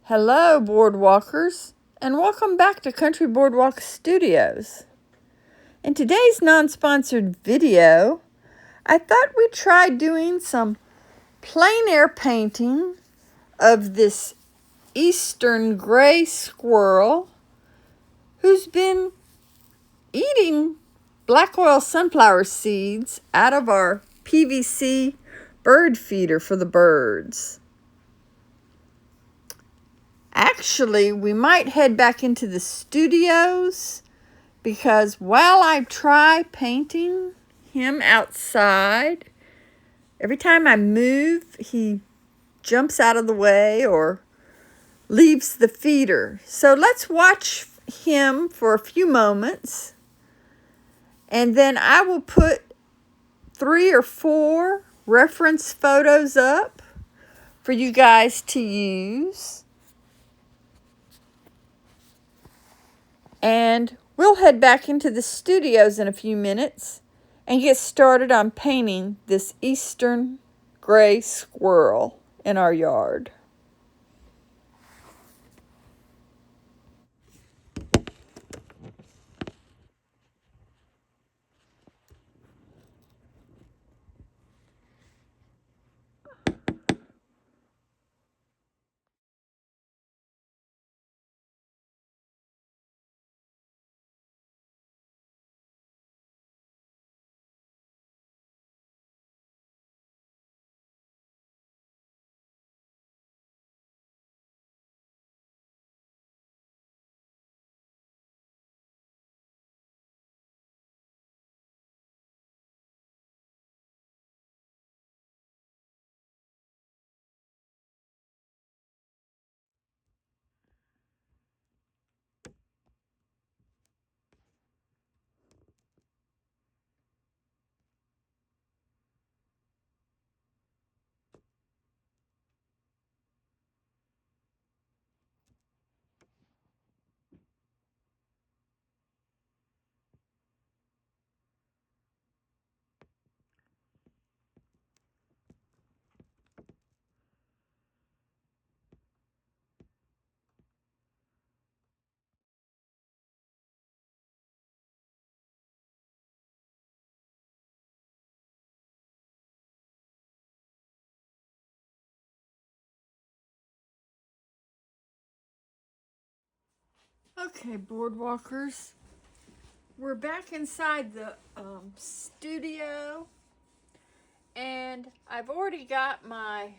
Hello, boardwalkers, and welcome back to Country Boardwalk Studios. In today's non-sponsored video, I thought we'd try doing some plein air painting of this eastern gray squirrel who's been eating black oil sunflower seeds out of our PVC bird feeder for the birds. Actually, we might head back into the studios because while I try painting him outside, every time I move, he jumps out of the way or leaves the feeder. So let's watch him for a few moments, and then I will put 3 or 4 reference photos up for you guys to use. And we'll head back into the studios in a few minutes and get started on painting this eastern gray squirrel in our yard. Okay, boardwalkers, we're back inside the studio, and I've already got my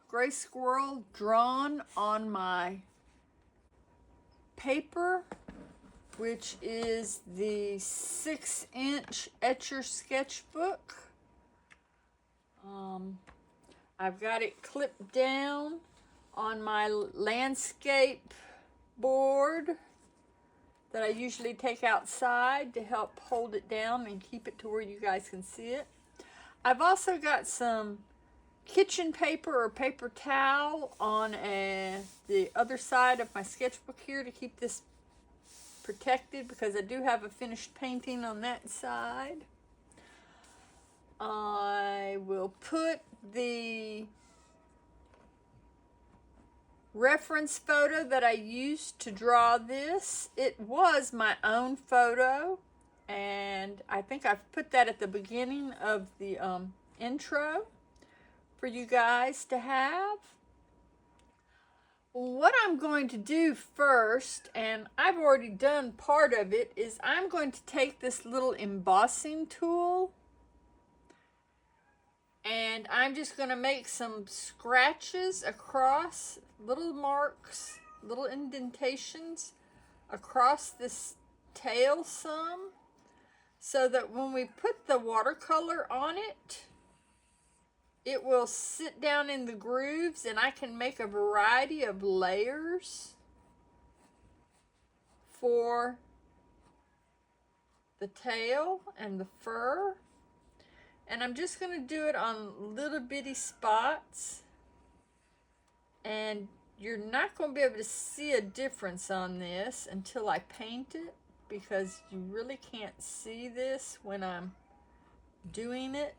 gray squirrel, drawn on my paper, which is the 6-inch Etchr sketchbook. I've got it clipped down on my landscape board that I usually take outside to help hold it down and keep it to where you guys can see it. I've also got some kitchen paper or paper towel on the other side of my sketchbook here to keep this protected, because I do have a finished painting on that side. I will put the reference photo that I used to draw this. It was my own photo, and I think I've put that at the beginning of the intro for you guys to have. What I'm going to do first, and I've already done part of it, is I'm going to take this little embossing tool, and I'm just going to make some scratches across, little marks, little indentations across this tail some, so that when we put the watercolor on it, it will sit down in the grooves, and I can make a variety of layers for the tail and the fur. And I'm just going to do it on little bitty spots, and you're not going to be able to see a difference on this until I paint it, because you really can't see this when I'm doing it.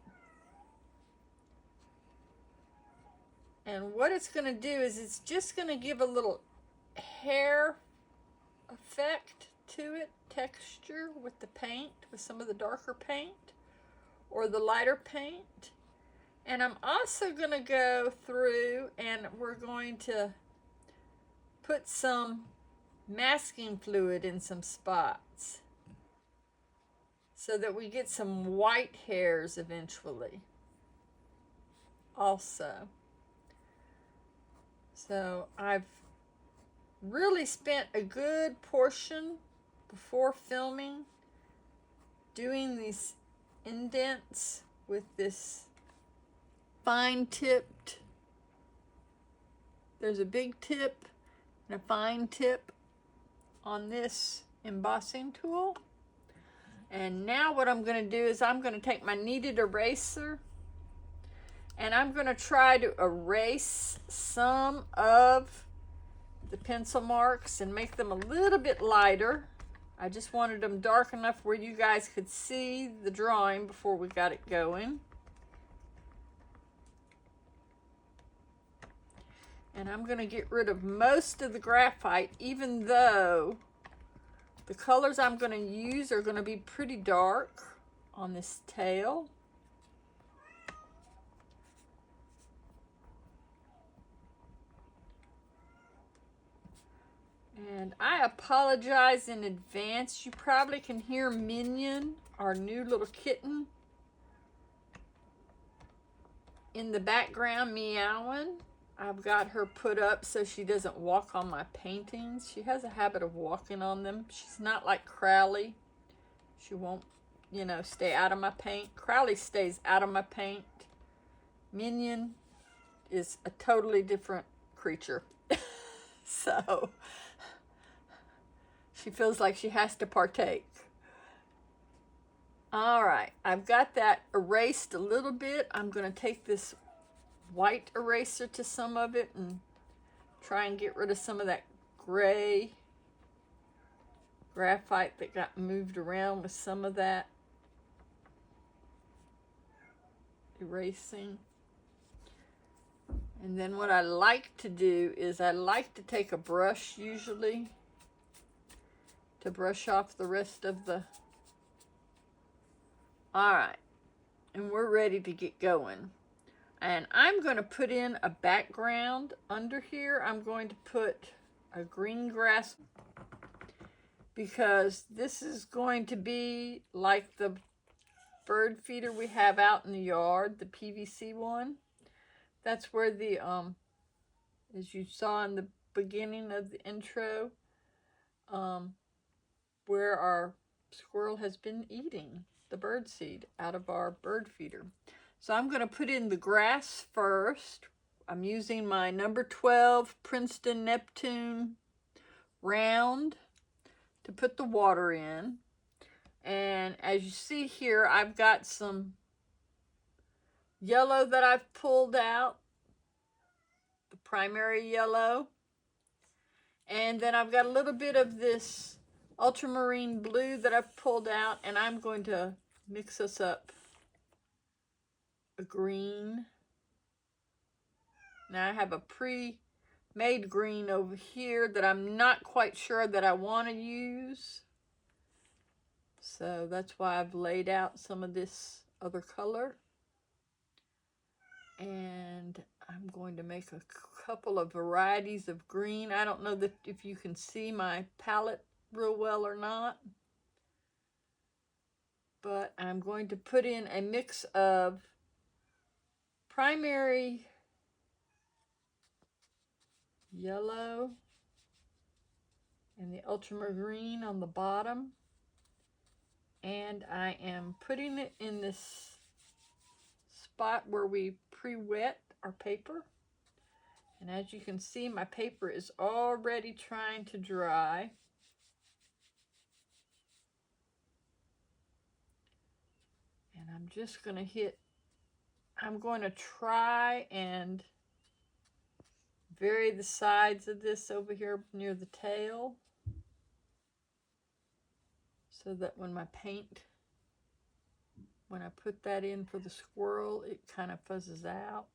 And what it's going to do is it's just going to give a little hair effect to it, texture with the paint, with some of the darker paint or the lighter paint. And I'm also going to go through and we're going to put some masking fluid in some spots so that we get some white hairs eventually also. So I've really spent a good portion before filming doing these indents with this fine tipped, there's a big tip and a fine tip on this embossing tool. And now what I'm going to do is I'm going to take my kneaded eraser and I'm going to try to erase some of the pencil marks and make them a little bit lighter. I just wanted them dark enough where you guys could see the drawing before we got it going. And I'm going to get rid of most of the graphite, even though the colors I'm going to use are going to be pretty dark on this tail. And I apologize in advance. You probably can hear Minion, our new little kitten, in the background meowing. I've got her put up so she doesn't walk on my paintings. She has a habit of walking on them. She's not like Crowley. She won't, you know, stay out of my paint. Crowley stays out of my paint. Minion is a totally different creature. So she feels like she has to partake. All right, I've got that erased a little bit. I'm going to take this white eraser to some of it and try and get rid of some of that gray graphite that got moved around with some of that erasing. And then what I like to do is I like to take a brush usually to brush off the rest of the... All right, and we're ready to get going. And I'm going to put in a background under here. I'm going to put a green grass because this is going to be like the bird feeder we have out in the yard, the PVC one. That's where the, as you saw in the beginning of the intro, where our squirrel has been eating the bird seed out of our bird feeder. So I'm going to put in the grass first. I'm using my number 12 Princeton Neptune round to put the water in. And as you see here, I've got some yellow that I've pulled out, the primary yellow. And then I've got a little bit of this ultramarine blue that I've pulled out, and I'm going to mix this up. A green. Now I have a pre-made green over here that I'm not quite sure that I want to use. So that's why I've laid out some of this other color. And I'm going to make a couple of varieties of green. I don't know that if you can see my palette real well or not. But I'm going to put in a mix of primary yellow and the ultramarine on the bottom. And I am putting it in this spot where we pre-wet our paper. And as you can see, my paper is already trying to dry. And I'm just going to I'm going to try and vary the sides of this over here near the tail, so that when I put that in for the squirrel, it kind of fuzzes out.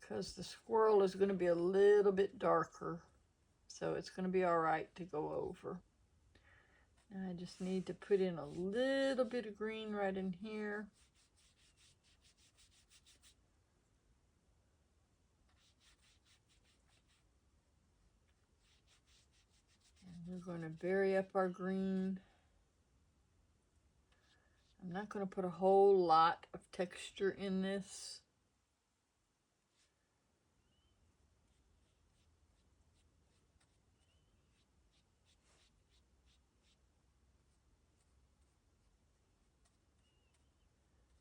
because the squirrel is going to be a little bit darker, so it's going to be all right to go over. And I just need to put in a little bit of green right in here. And we're going to vary up our green. I'm not going to put a whole lot of texture in this.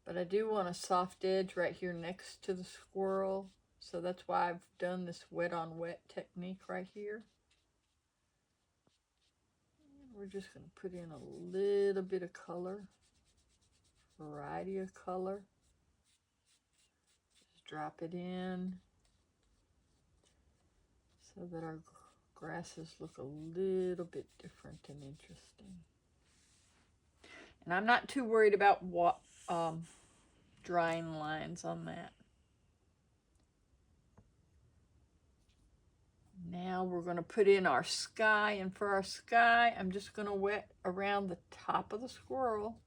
But I do want a soft edge right here next to the squirrel. So that's why I've done this wet on wet technique right here. And we're just going to put in a little bit of color, variety of color. Just drop it in so that our grasses look a little bit different and interesting. And I'm not too worried about what drying lines on that. Now we're going to put in our sky, and for our sky, I'm just going to wet around the top of the squirrel.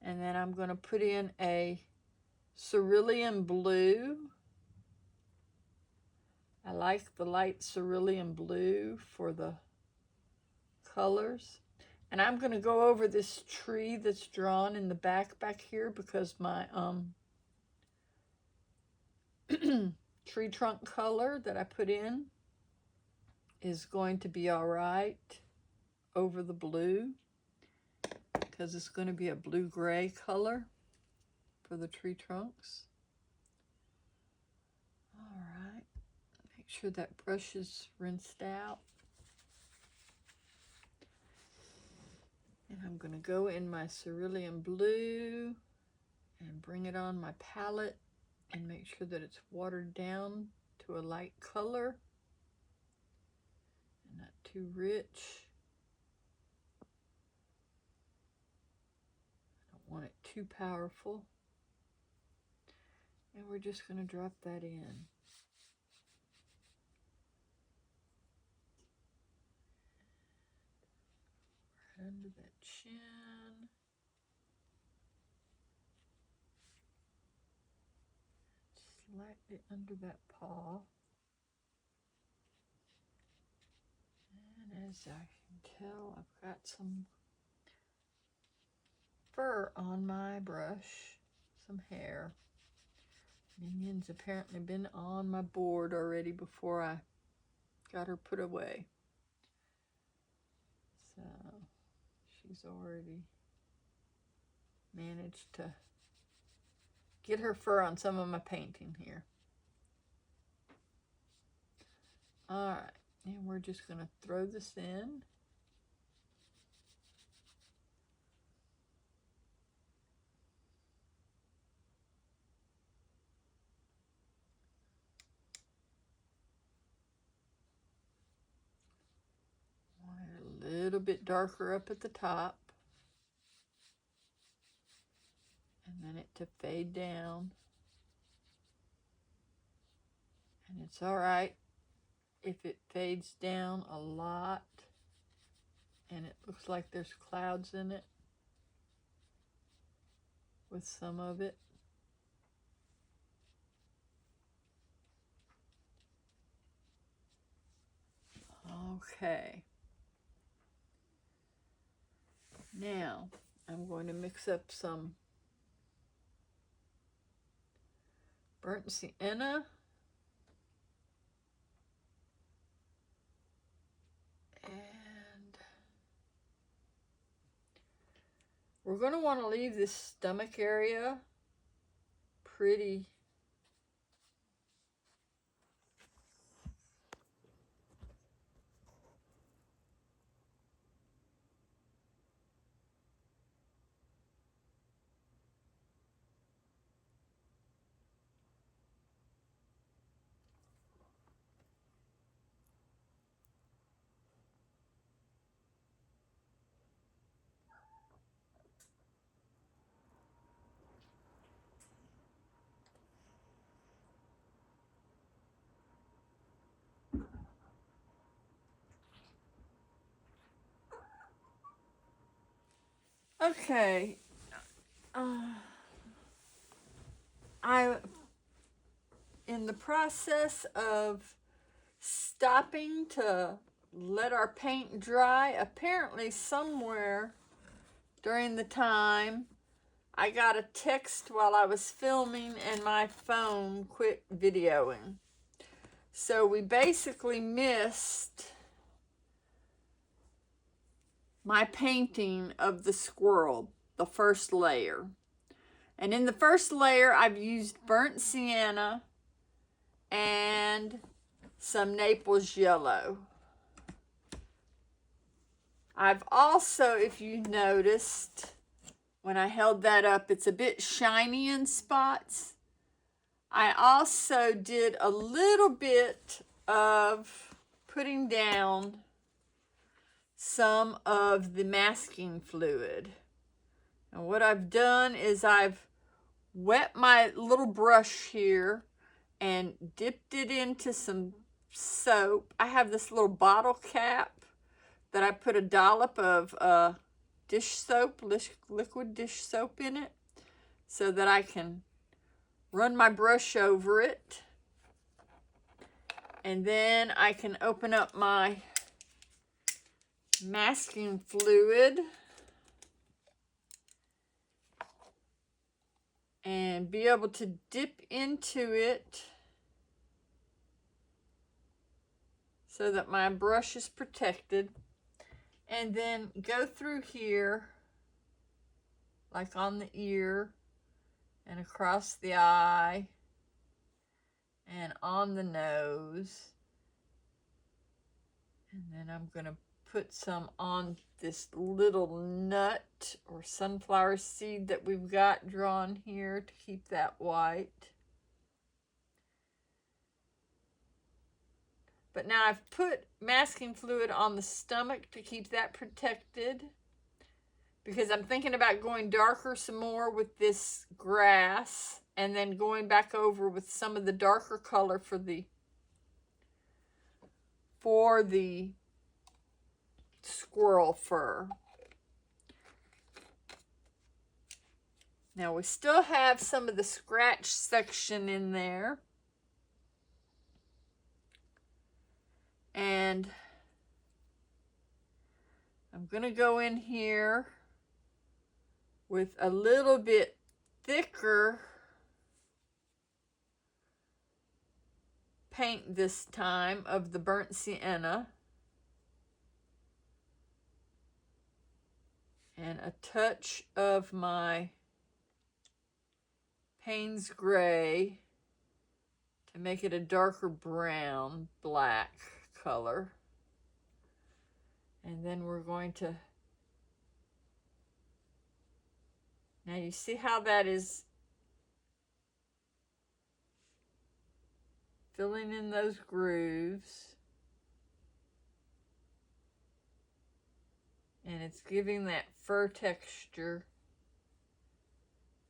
And then I'm going to put in a cerulean blue. I like the light cerulean blue for the colors. And I'm going to go over this tree that's drawn in the back here because my tree trunk color that I put in is going to be all right over the blue because it's going to be a blue-gray color for the tree trunks. All right, make sure that brush is rinsed out. And I'm going to go in my cerulean blue and bring it on my palette and make sure that it's watered down to a light color and not too rich. I don't want it too powerful. And we're just going to drop that in. Right under that chin. Slightly under that paw. And as I can tell, I've got some fur on my brush, some hair. Minion's apparently been on my board already before I got her put away. So she's already managed to get her fur on some of my painting here. All right, and we're just going to throw this in. Want it a little bit darker up at the top. And then it to fade down. And it's all right if it fades down a lot and it looks like there's clouds in it with some of it. Okay. Now I'm going to mix up some burnt sienna and we're going to want to leave this stomach area pretty Okay. I'm in the process of stopping to let our paint dry. Apparently somewhere during the time I got a text while I was filming and my phone quit videoing. So we basically missed my painting of the squirrel, the first layer. And in the first layer, I've used burnt sienna and some Naples yellow. I've also, if you noticed, when I held that up, it's a bit shiny in spots. I also did a little bit of putting down some of the masking fluid. And what I've done is I've wet my little brush here and dipped it into some soap. I have this little bottle cap that I put a dollop of dish soap, liquid dish soap in it, so that I can run my brush over it. And then I can open up my masking fluid and be able to dip into it so that my brush is protected. And then go through here, like on the ear and across the eye and on the nose. And then I'm going to put some on this little nut or sunflower seed that we've got drawn here to keep that white. But now I've put masking fluid on the stomach to keep that protected, because I'm thinking about going darker some more with this grass and then going back over with some of the darker color for the squirrel fur. Now we still have some of the scratch section in there. And I'm going to go in here with a little bit thicker paint this time of the burnt sienna. And a touch of my Payne's Gray to make it a darker brown, black color. And then we're going to, now you see how that is filling in those grooves. And it's giving that fur texture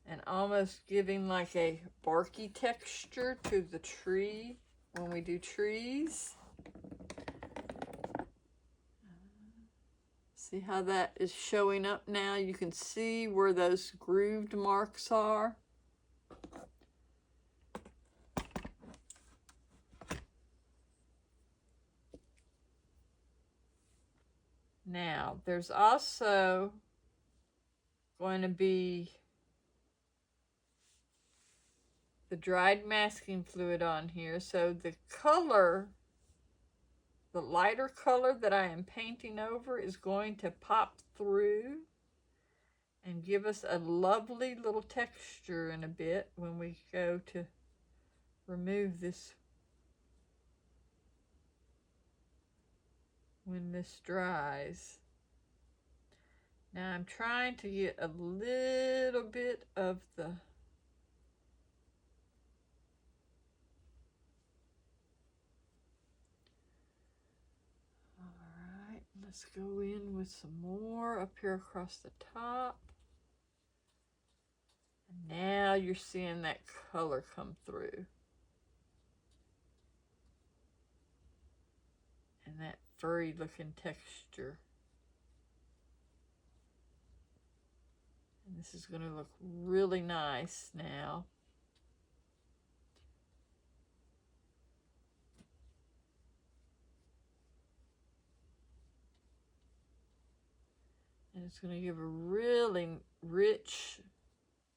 and almost giving like a barky texture to the tree when we do trees. See how that is showing up now? You can see where those grooved marks are. Now, there's also going to be the dried masking fluid on here. So the color, the lighter color that I am painting over, is going to pop through and give us a lovely little texture in a bit when we go to remove this, when this dries. Now I'm trying to get a little bit of the let's go in with some more up here across the top. And now you're seeing that color come through. And that furry looking texture. And this is going to look really nice now. And it's going to give a really rich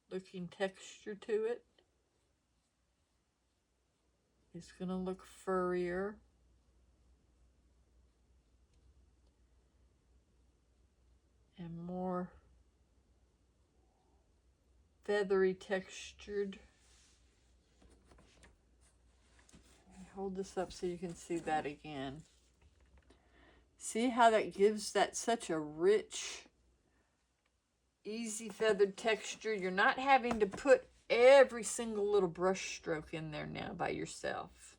looking texture to it. It's going to look furrier. And more feathery textured. Hold this up so you can see that again. See how that gives that such a rich, easy feathered texture? You're not having to put every single little brush stroke in there now by yourself.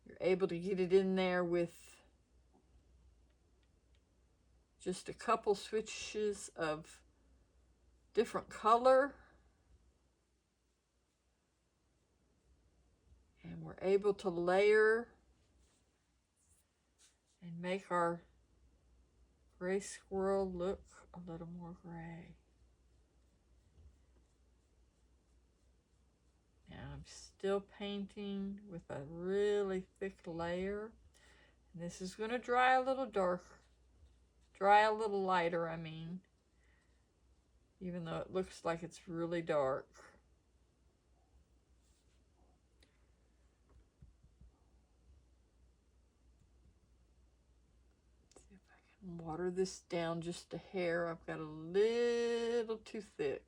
You're able to get it in there with just a couple switches of different color. And we're able to layer and make our gray squirrel look a little more gray. Now I'm still painting with a really thick layer. And this is going to dry a little darker. Dry a little lighter, I mean. Even though it looks like it's really dark. Water this down just a hair. I've got a little too thick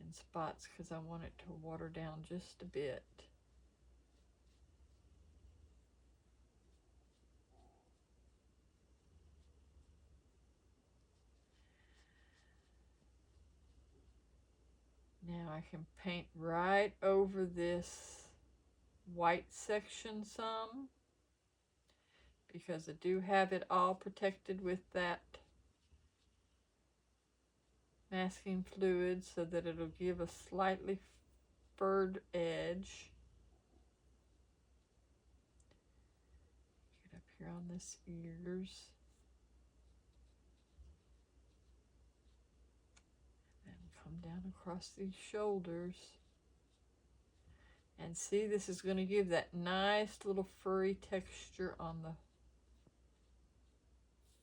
in spots because I want it to water down just a bit. Now I can paint right over this white section some, because I do have it all protected with that masking fluid so that it'll give a slightly furred edge. Get up here on this ears. And come down across these shoulders. And see, this is going to give that nice little furry texture on the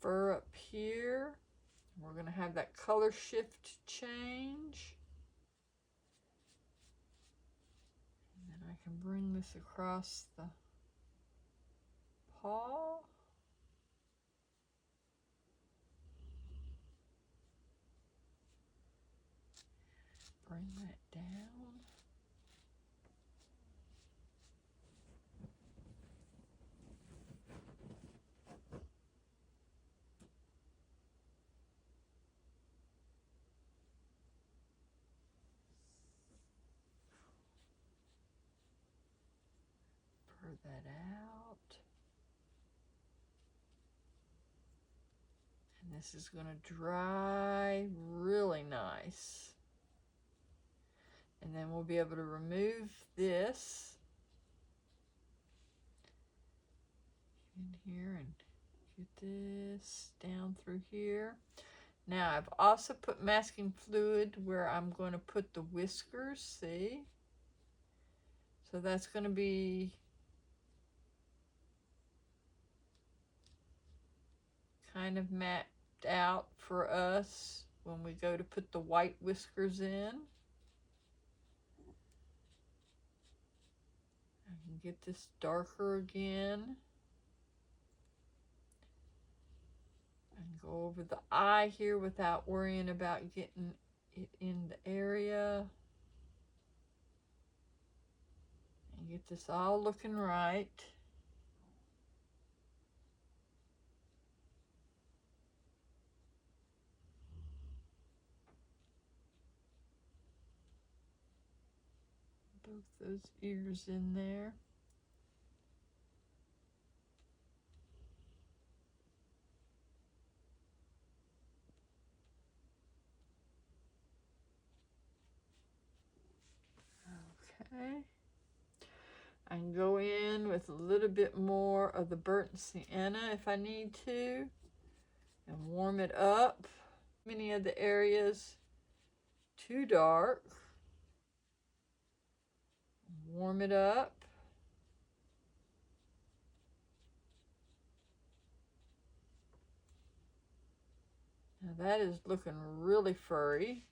fur up here. We're going to have that color shift change. And then I can bring this across the paw. Bring that down. That out. And this is going to dry really nice. And then we'll be able to remove this in here and get this down through here. Now I've also put masking fluid where I'm going to put the whiskers, see? So that's going to be kind of mapped out for us when we go to put the white whiskers in. I can get this darker again. And go over the eye here without worrying about getting it in the area. And get this all looking right. Both those ears in there. Okay. I can go in with a little bit more of the burnt sienna if I need to, and warm it up. Many of the areas too dark. Warm it up. Now that is looking really furry.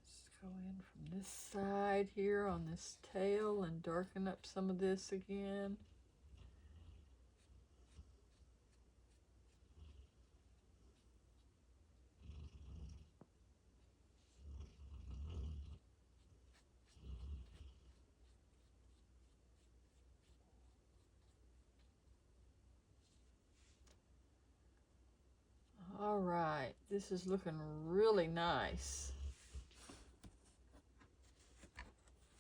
Let's go in from this side here on this tail and darken up some of this again. All right, this is looking really nice.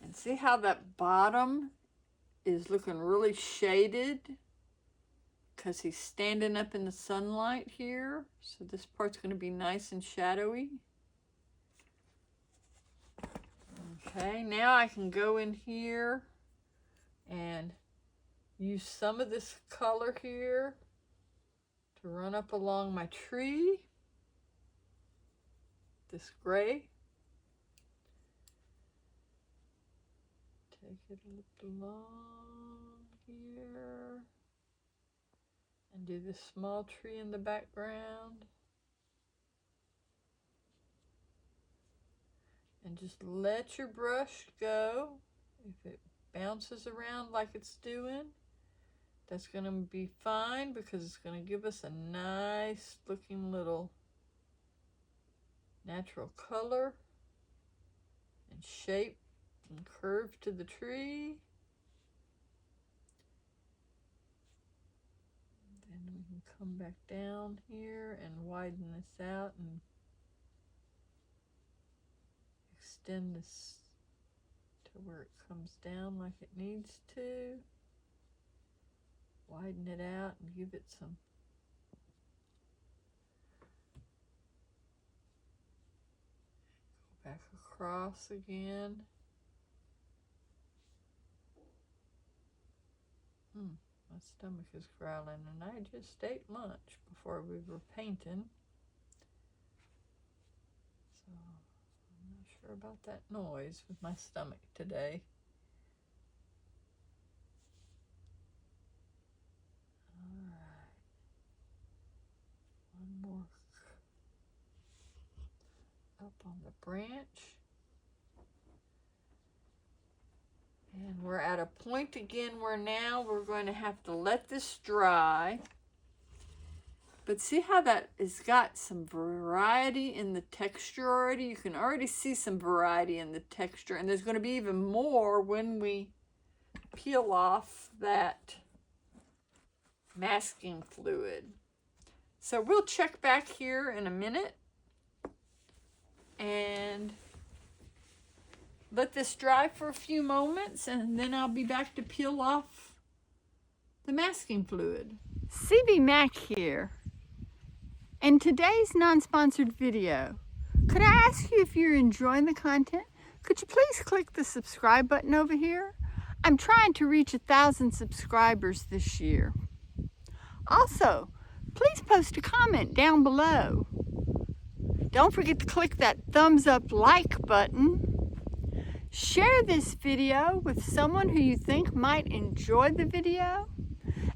And see how that bottom is looking really shaded? Because he's standing up in the sunlight here. So this part's going to be nice and shadowy. Okay, now I can go in here and use some of this color here to run up along my tree. This gray. Take it along here. And do this small tree in the background. And just let your brush go. If it bounces around like it's doing, that's going to be fine because it's going to give us a nice looking little natural color and shape and curve to the tree. Then we can come back down here and widen this out and extend this to where it comes down like it needs to. Widen it out and give it some go back across again. My stomach is growling and I just ate lunch before we were painting. So I'm not sure about that noise with my stomach today. All right. One more up on the branch. And we're at a point again where now we're going to have to let this dry. But see how that has got some variety in the texture already? You can already see some variety in the texture. And there's going to be even more when we peel off that masking fluid. So we'll check back here in a minute and let this dry for a few moments, and then I'll be back to peel off the masking fluid. CB Mac here. In today's non-sponsored video, could I ask you if you're enjoying the content? Could you please click the subscribe button over here? I'm trying to reach 1,000 subscribers this year. Also, please post a comment down below. Don't forget to click that thumbs up like button. Share this video with someone who you think might enjoy the video.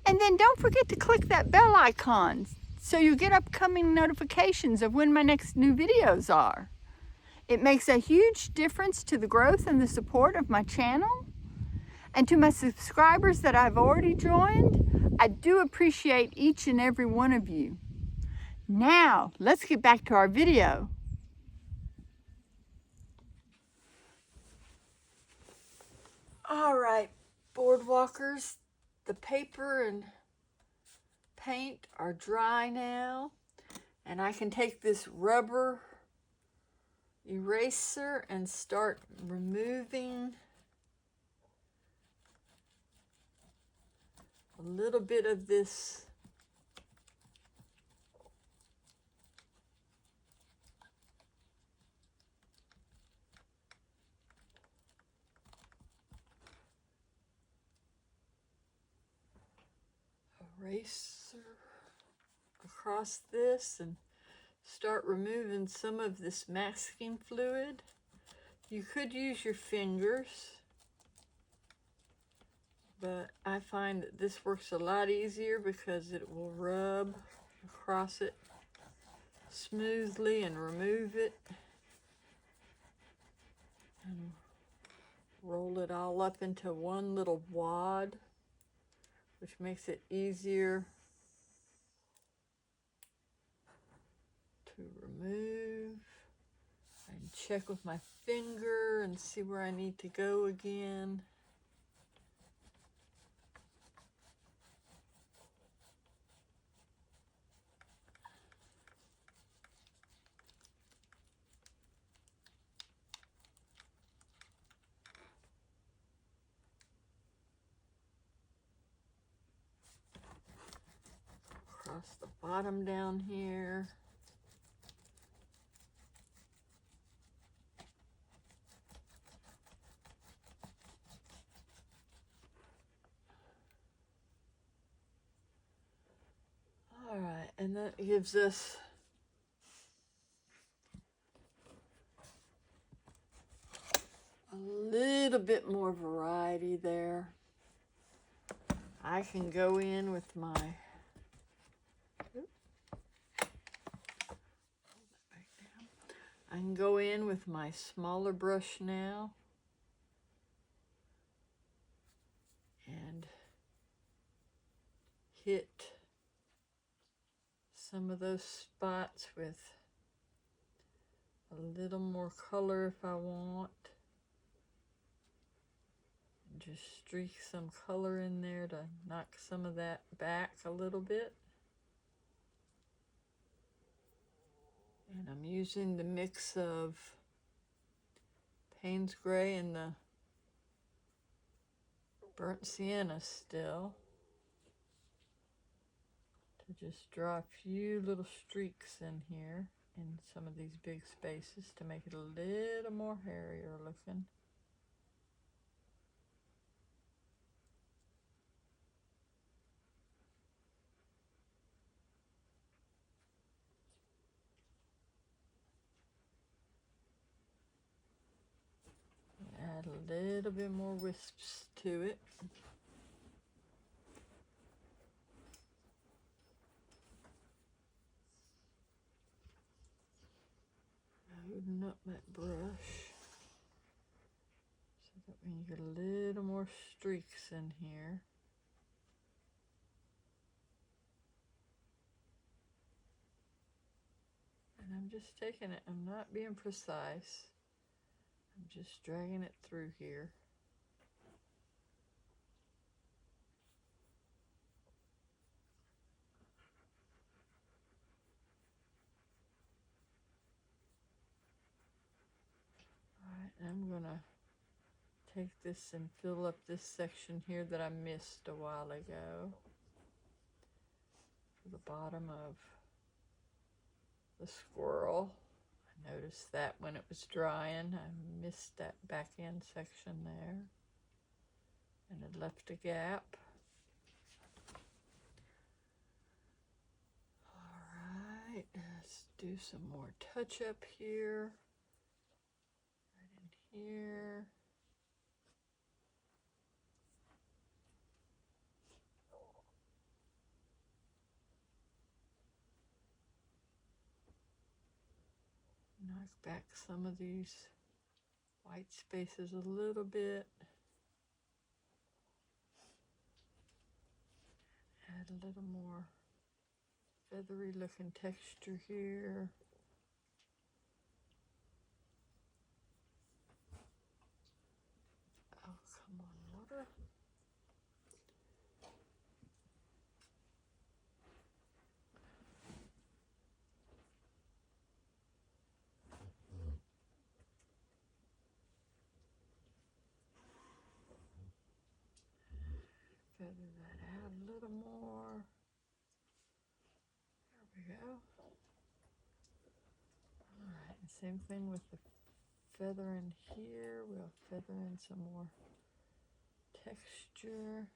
And then don't forget to click that bell icon so you'll get upcoming notifications of when my next new videos are. It makes a huge difference to the growth and the support of my channel. And to my subscribers that I've already joined, I do appreciate each and every one of you. Now, let's get back to our video. All right, boardwalkers, the paper and paint are dry now, and I can take this rubber eraser and start removing a little bit of this eraser across this and start removing some of this masking fluid. You could use your fingers, but I find that this works a lot easier because it will rub across it smoothly and remove it and roll it all up into one little wad, which makes it easier to remove. And check with my finger and see where I need to go again. Across the bottom down here. All right, and that gives us a little bit more variety there. I can go in with my I can go in with my smaller brush now and hit some of those spots with a little more color if I want. And just streak some color in there to knock some of that back a little bit. And I'm using the mix of Payne's Gray and the Burnt Sienna still to just draw a few little streaks in here in some of these big spaces to make it a little more hairier looking. Add a little bit more wisps to it. Loading up that brush so that we can get a little more streaks in here. And I'm just taking it, I'm not being precise. I'm just dragging it through here. All right, I'm gonna take this and fill up this section here that I missed a while ago. For the bottom of the squirrel. I noticed that when it was drying, I missed that back end section there. And it left a gap. All right, let's do some more touch up here. Right in here. Knock back some of these white spaces a little bit. Add a little more feathery looking texture here. Oh, come on, water. Feather that out a little more. There we go. All right, and same thing with the feather in here. We'll feather in some more texture.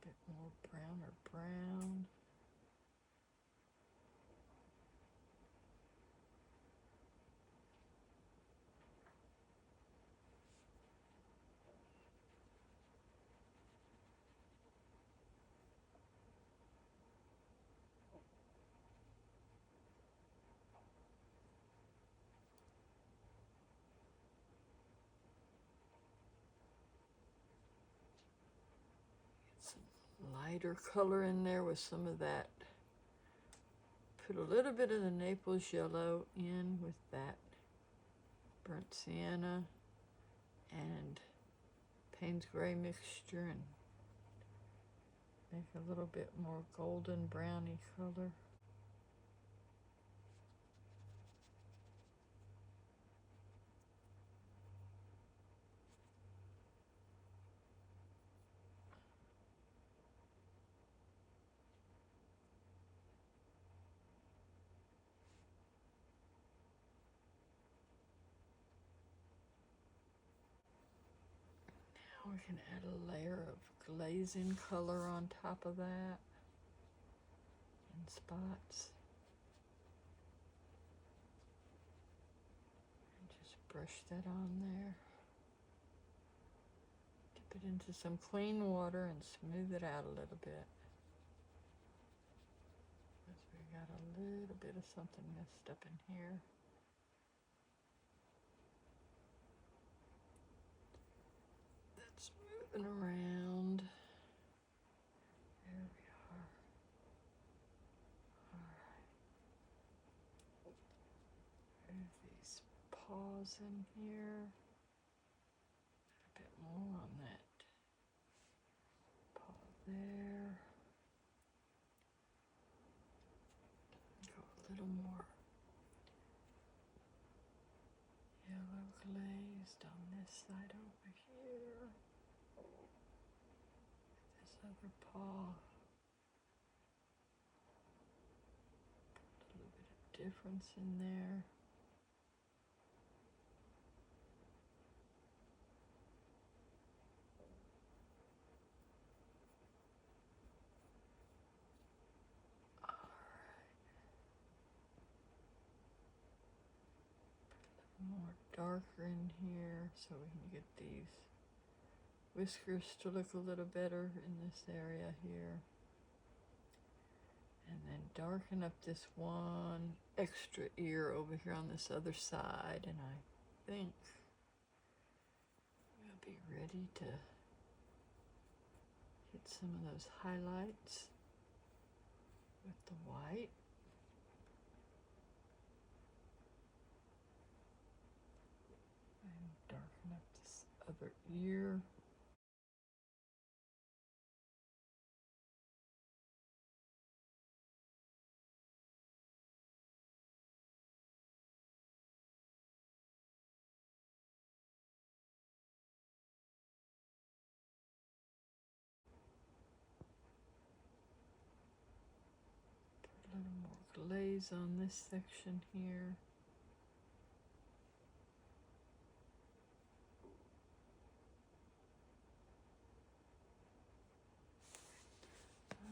bit more browner brown. Some lighter color in there with some of that. Put a little bit of the Naples yellow in with that burnt sienna and Payne's gray mixture and make a little bit more golden browny color. Now we can add a layer of glazing color on top of that in spots. And just brush that on there. Dip it into some clean water and smooth it out a little bit. Because we got a little bit of something messed up in here. That's moving around. There we are. All right. There's these paws in here. A bit more on that paw there. Go a little more yellow glazed on this side over here. This other paw. Put a little bit of difference in there. More darker in here so we can get these whiskers to look a little better in this area here. And then darken up this one extra ear over here on this other side, and I think we'll be ready to hit some of those highlights with the white. And darken up this other ear. Put a little more glaze on this section here.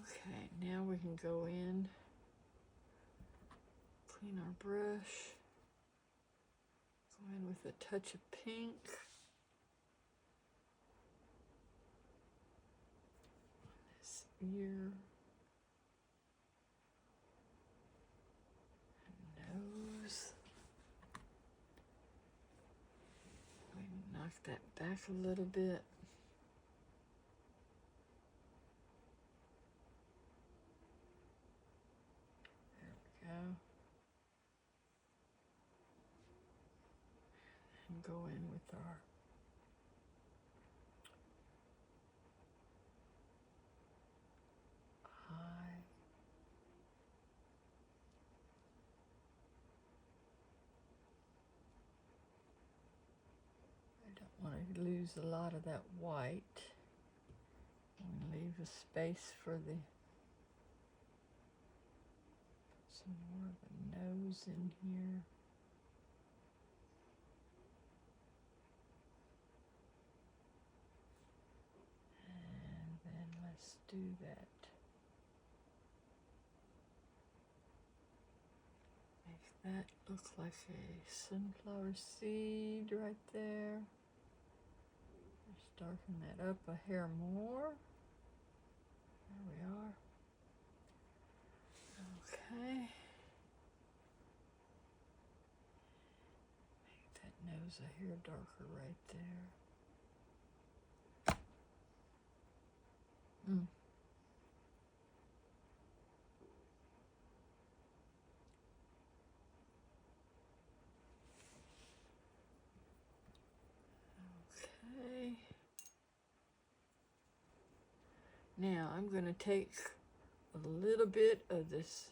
Okay, now we can go in, clean our brush, go in with a touch of pink. On this ear. And nose. We knock that back a little bit. Go. And go in with our eye. I don't want to lose a lot of that white. And leave a space for the some more of a nose in here. And then let's do do that. Make that look like a sunflower seed right there. Just darken that up a hair more. There we are. Okay. Make that nose a hair darker right there. Okay. Now I'm going to take a little bit of this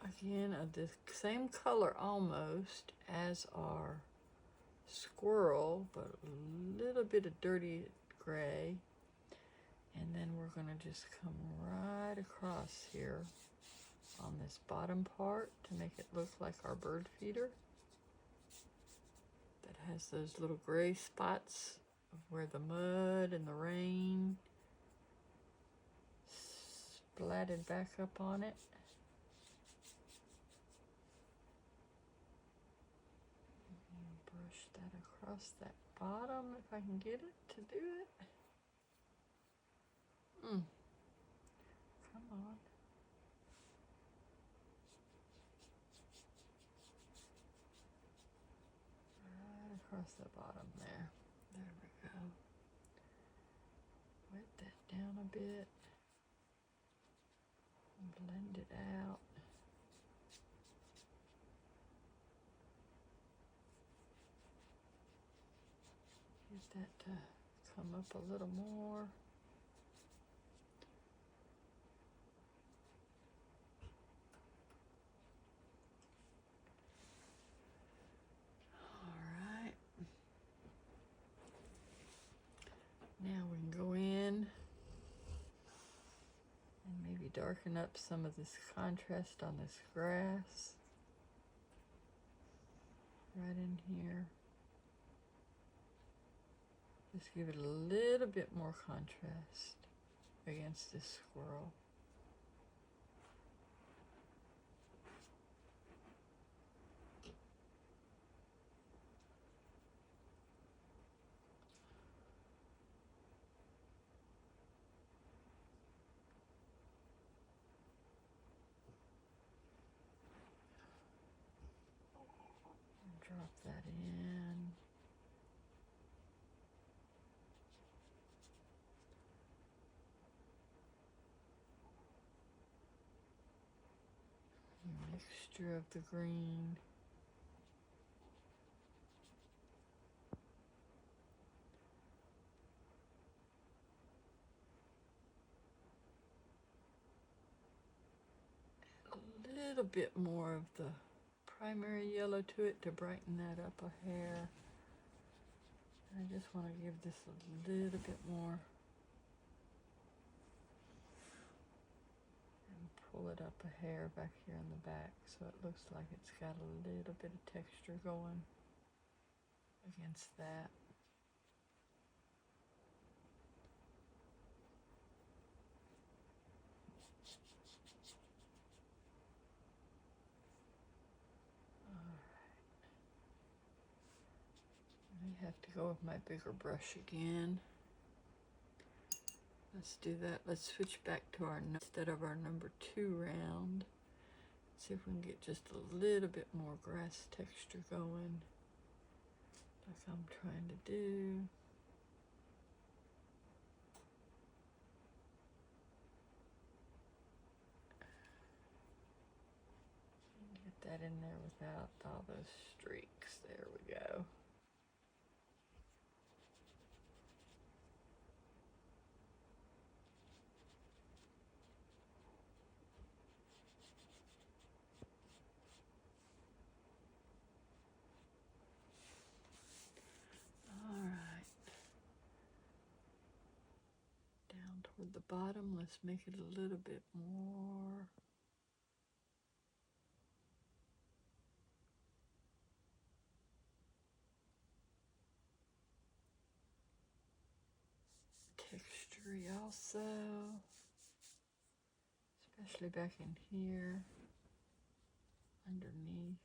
again of the same color almost as our squirrel, but a little bit of dirty gray. And then we're going to just come right across here on this bottom part to make it look like our bird feeder that has those little gray spots of where the mud and the rain splatted back up on it. And brush that across that bottom if I can get it to do it. Come on. Right across the bottom there. There we go. Wet that down a bit. Blend it out. Get that to come up a little more. All right. Now we can go in and maybe darken up some of this contrast on this grass. Right in here. Just give it a little bit more contrast against this squirrel. Drop that in. Mixture of the green. A little bit more of the primary yellow to it to brighten that up a hair. I just want to give this a little bit more and pull it up a hair back here in the back so it looks like it's got a little bit of texture going against that. I have to go with my bigger brush again. Let's do that. Let's switch back to our, instead of our number 2 round. See if we can get just a little bit more grass texture going, like I'm trying to do. Get that in there without all those streaks. There we go. Toward the bottom, let's make it a little bit more. tree also, especially back in here, underneath.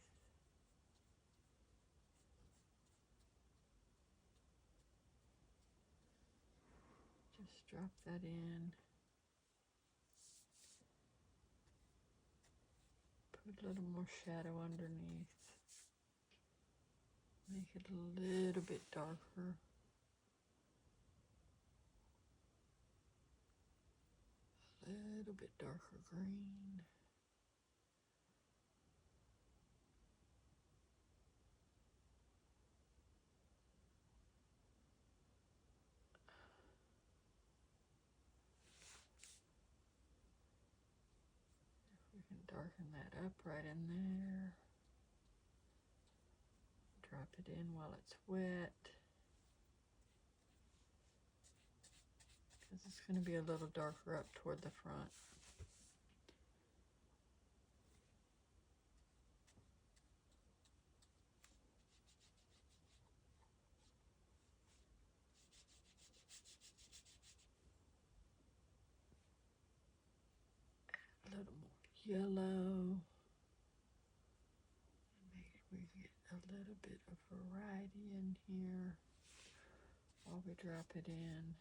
Just drop that in. Put a little more shadow underneath. Make it a little bit darker. A little bit darker green. We can darken that up right in there. Drop it in while it's wet. Because it's going to be a little darker up toward the front. A little more yellow. Maybe we get a little bit of variety in here while we drop it in.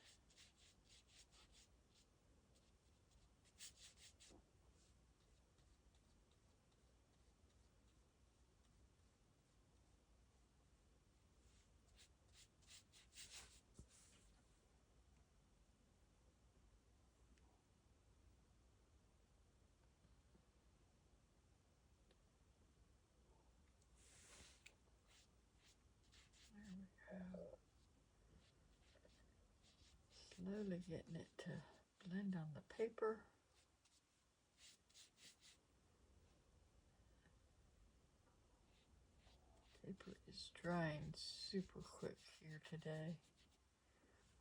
There we go. Slowly getting it to blend on the paper. Paper is drying super quick here today.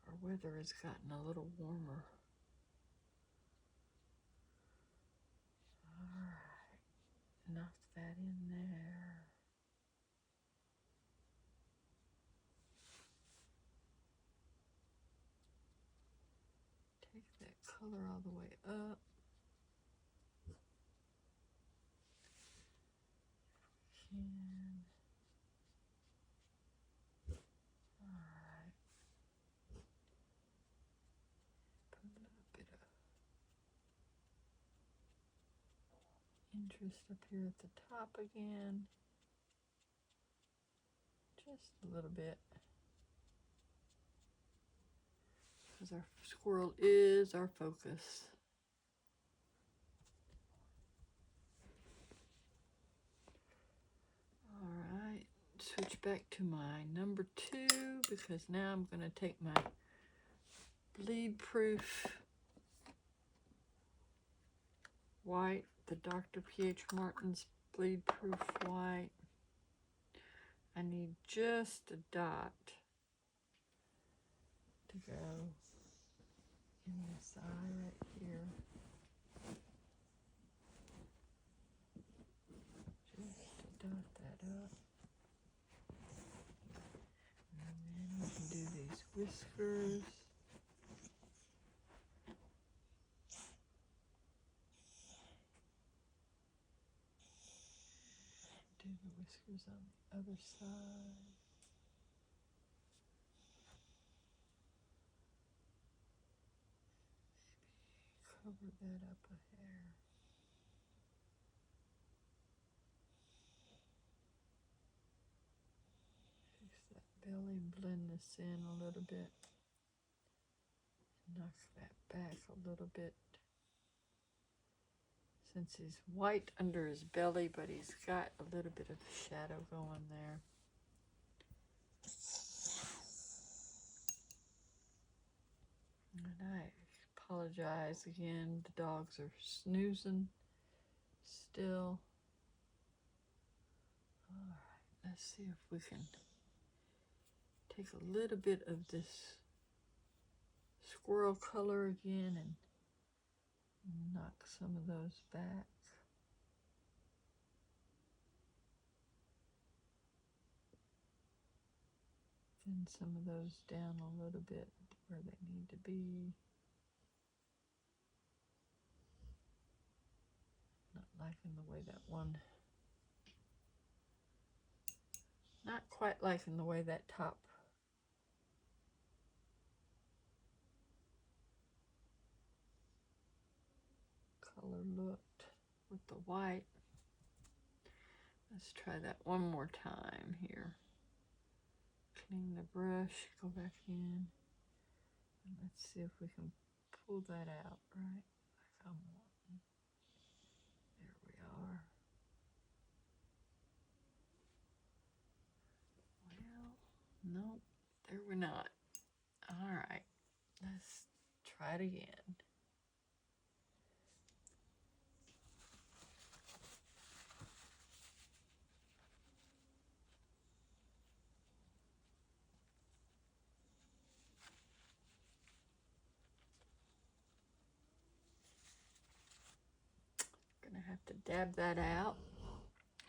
Our weather has gotten a little warmer. All right, knock that in there. Take that color all the way up. If we can. All right. Put a little bit of interest up here at the top again. Just a little bit. Because our squirrel is our focus. All right, switch back to my number 2 because now I'm going to take my Bleedproof white, the Dr. P.H. Martin's Bleedproof white. I need just a dot to go in this eye right here. Just to dot that up. And then we can do these whiskers. Do the whiskers on the other side. Maybe cover that up a hair. Fix that belly and blend this in a little bit. Knock that back a little bit. Since he's white under his belly, but he's got a little bit of shadow going there. And I apologize again, the dogs are snoozing still. All right, let's see if we can take a little bit of this squirrel color again and knock some of those back. Thin some of those down a little bit where they need to be. liking the way that one, not quite liking the way that top color looked with the white. Let's try that one more time here. Clean the brush, go back in, and let's see if we can pull that out right like I'm wanting. There we are. Well, nope, there we're not. All right, let's try it again. Gonna have to dab that out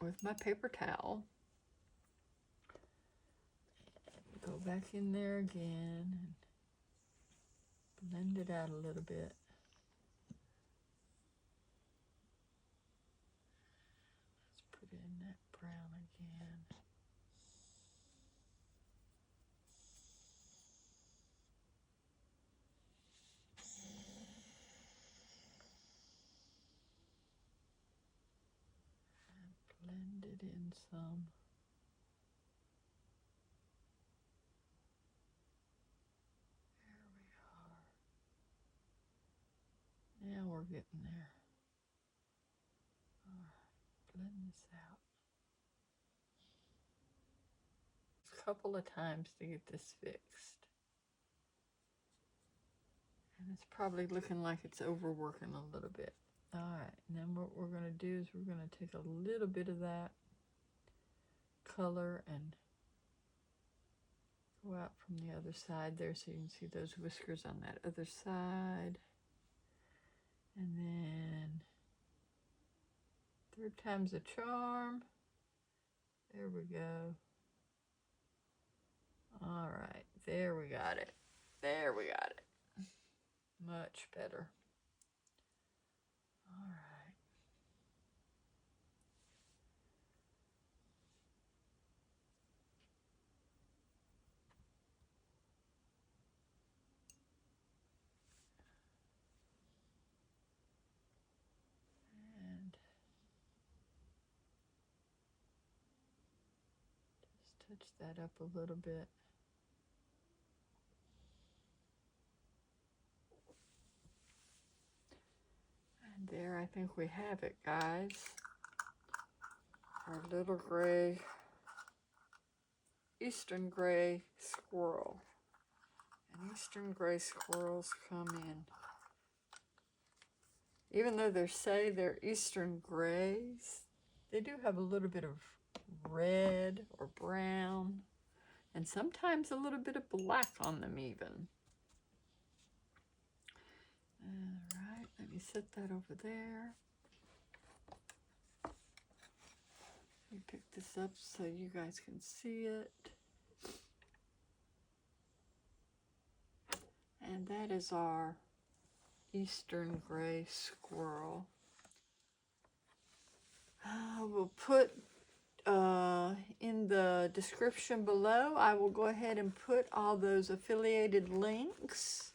with my paper towel. Go back in there again and blend it out a little bit. Let's put in that brown again. And blend it in some. Now we're getting there. All right, blend this out. A couple of times to get this fixed. And it's probably looking like it's overworking a little bit. All right, and then what we're gonna do is we're gonna take a little bit of that color and go out from the other side there so you can see those whiskers on that other side. And then third time's a charm. There we go. All right, there we got it. There we got it. Much better. All right. And just touch that up a little bit. And there, I think we have it, guys. Our little gray, Eastern gray squirrel. And Eastern gray squirrels come in. Even though they say they're Eastern grays, they do have a little bit of red or brown, and sometimes a little bit of black on them even. All right, let me set that over there. Let me pick this up so you guys can see it. And that is our Eastern gray squirrel. We'll put in the description below, I will go ahead and put all those affiliated links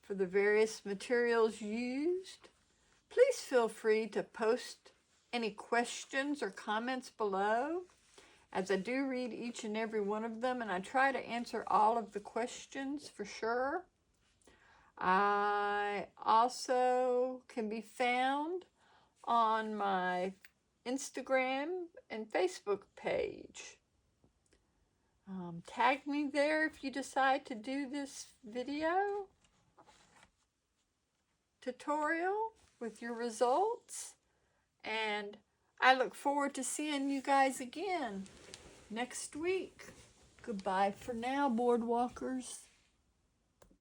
for the various materials used. Please feel free to post any questions or comments below, as I do read each and every one of them, and I try to answer all of the questions for sure. I also can be found on my Instagram and Facebook page. Tag me there if you decide to do this video tutorial with your results, and I look forward to seeing you guys again next week. Goodbye for now, boardwalkers.